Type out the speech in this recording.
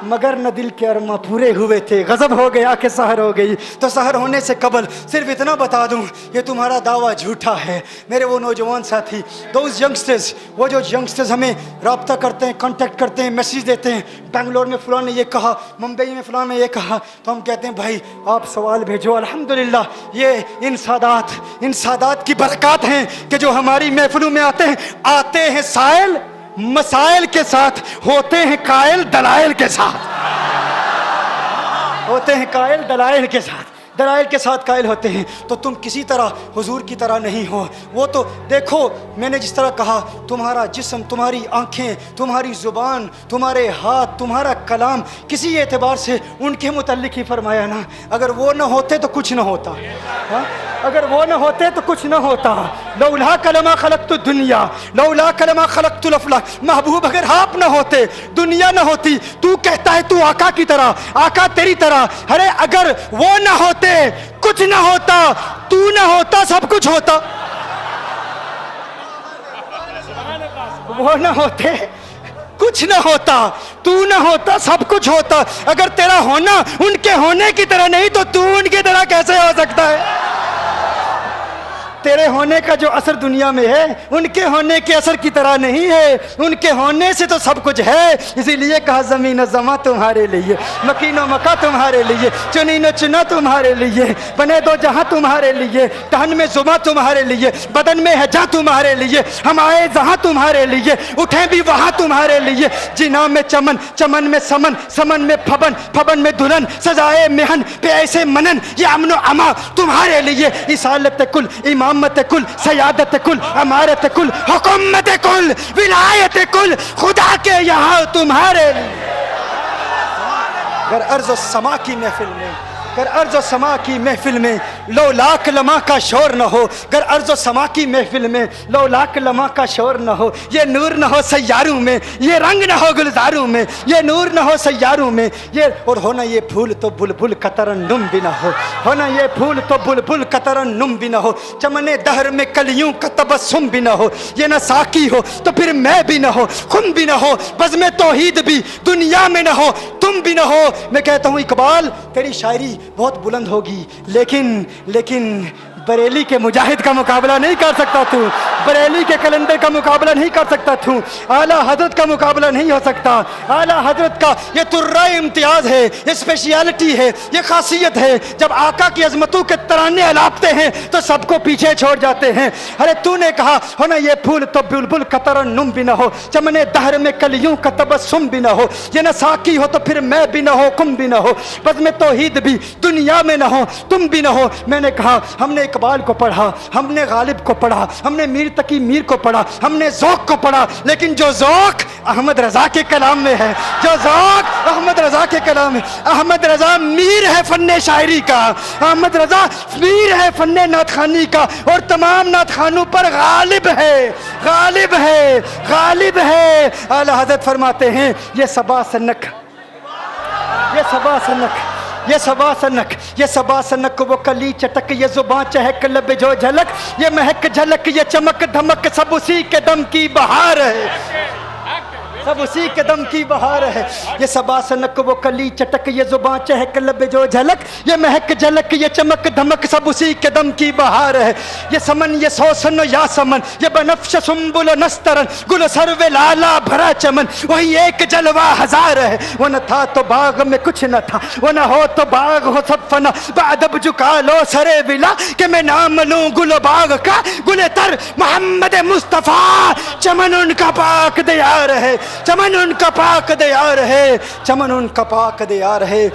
मगर न दिल के अरमा पूरे हुए थे, गजब हो गया कि सहर हो गई। तो सहर होने से कबल सिर्फ इतना बता दूं, ये तुम्हारा दावा झूठा है। मेरे वो नौजवान साथी, दोज यंगस्टर्स, वो जो यंगस्टर्स हमें रब्ता करते हैं, कांटेक्ट करते हैं, मैसेज देते हैं, बेंगलोर में फलां ने ये कहा, मुंबई में फलां ने ये कहा, तो हम कहते हैं भाई आप सवाल भेजो। अल्हम्दुलिल्लाह ये इन सादात की बरकत हैं कि जो हमारी महफिलों में आते हैं साइल मसाइल के साथ, होते हैं कायल दलाइल के साथ, होते हैं कायल दलाइल के साथ, दलाइल के साथ कायल होते हैं। तो तुम किसी तरह हुजूर की तरह नहीं हो। वो तो देखो, मैंने जिस तरह कहा, तुम्हारा जिस्म, तुम्हारी आंखें, तुम्हारी ज़ुबान, तुम्हारे हाथ, तुम्हारा कलाम, किसी एतबार से उनके मुतल्लिक ही फरमाया ना, अगर वो ना होते तो कुछ ना होता। हाँ? अगर वो ना होते तो कुछ ना होता। लौला कलमा खलक़तु दुनिया, लौला कलमा खलक़तुल अफ़लाक। महबूब अगर आप ना होते, दुनिया ना होती। तू कहता है तू आका की तरह, आका तेरी तरह। अरे अगर वो ना होते कुछ ना होता, तू ना होता सब कुछ होता। वो ना होते कुछ ना होता, तू ना होता सब कुछ होता। अगर तेरा होना उनके होने की तरह नहीं तो तू उनकी तरह कैसे हो सकता है? तेरे होने का जो असर दुनिया में है उनके होने के असर की तरह नहीं है। उनके होने से तो सब कुछ है। इसीलिए कहा ज़मीन ज़मा तुम्हारे लिए, मकीनो मका तुम्हारे लिए, चुनी न चुना तुम्हारे लिए, बने दो जहां तुम्हारे लिए, तहन में जुमा तुम्हारे लिए, बदन में है जा तुम्हारे लिए, हम आए जहां तुम्हारे लिए, उठे भी वहां तुम्हारे लिए। जिना में चमन, चमन में समन, समन में फबन, फबन में दुल्हन, सजाए मेहन पे ऐसे मनन, ये अमनो अमा तुम्हारे लिए। इसालत कुल, इमामत कुल, सयादत कुल, अमारत कुल, हुकूमत कुल, विलायत कुल, खुदा के यहाँ तुम्हारे लिए। अगर अर्ज़ समा की महफिल में, अगर अर्ज़ समा की महफिल में लो लाख लम्हा का शोर न हो, अगर अर्ज़ समा की महफिल में लो लाख लम्हा का शोर न हो, ये नूर न हो सैयारों में, ये रंग न हो गुलजारों में, ये नूर न हो सैयारों में, ये और होना ये फूल तो बुलबुल का तरन्नुम भी न हो, होना ये फूल तो बुलबुल का तरन्नुम भी न हो, चमने दहर में कलियों का तबस्सुम भी न हो, ये न साकी हो तो फिर मैं भी न हो, खुम भी न हो, बज़्म तौहीद भी दुनिया में न हो, तुम भी न हो। मैं कहता हूँ इकबाल तेरी शायरी बहुत बुलंद होगी, लेकिन बरेली के मुजाहिद का मुकाबला नहीं कर सकता तू, बरेली के कलंदर का मुकाबला नहीं कर सकता तू, आला हजरत का मुकाबला नहीं हो सकता। आला हजरत का ये तुर्रा इम्तियाज है, ये स्पेशलिटी है, ये खासियत है। जब आका की अजमतों के तराने अलापते हैं तो सबको पीछे छोड़ जाते हैं। अरे तूने कहा हो ना ये फूल तो बुलबुल का तरन्नुम भी ना हो, चमने दहर में कलियों का तबस्सुम भी ना हो, ये न साकी हो तो फिर मैं भी ना हो, कुम भी ना हो, बज़्म तौहीद भी दुनिया में ना हो, तुम भी ना हो। मैंने कहा हमने इकबाल को पढ़ा, हमने गालिब को पढ़ा, हमने मीर तकी मीर को पढ़ा, हमने ज़ौक़ को पढ़ा, लेकिन जो ज़ौक़ अहमद रज़ा के कलाम में है, जो ज़ौक़ अहमद रज़ा के कलाम में, अहमद रज़ा मीर है फन्ने शायरी का, अहमद रज़ा मीर है फन्ने नातखानी का, और तमाम नातखानों पर गालिब है, गालिब है, गालिब है। आला हज़रत फरमाते हैं ये सबा सनक, ये सबा सनक, ये सबा सनक, ये सबा सनक, वो कली चटक, ये जुबां चहक, लब जो झलक, ये महक झलक, ये चमक धमक, सब उसी के दम की बहार है, सब उसी के दम की बहार है। ये सबा सनक, वो कली चटक, ये जुबां चहक, लब जो झलक, ये महक झलक, ये चमक धमक, सब उसी के दम की बहार है। ये समन, ये सोसन या समन, ये बनफ्श सुंबुल नस्तरन, गुल सरवे लाला भरा चमन, वही एक जलवा हजार है। वो न था तो बाग में कुछ न था, वो न हो तो बाग हो सब फना, बादब झुका लो सरे विला कि मैं नाम लूं गुल बाग का, गुल तर मोहम्मद मुस्तफ़ा, चमन उनका पाक दियार है, चमन उनका पाक दियार है, चमन उनका पाक दियार है।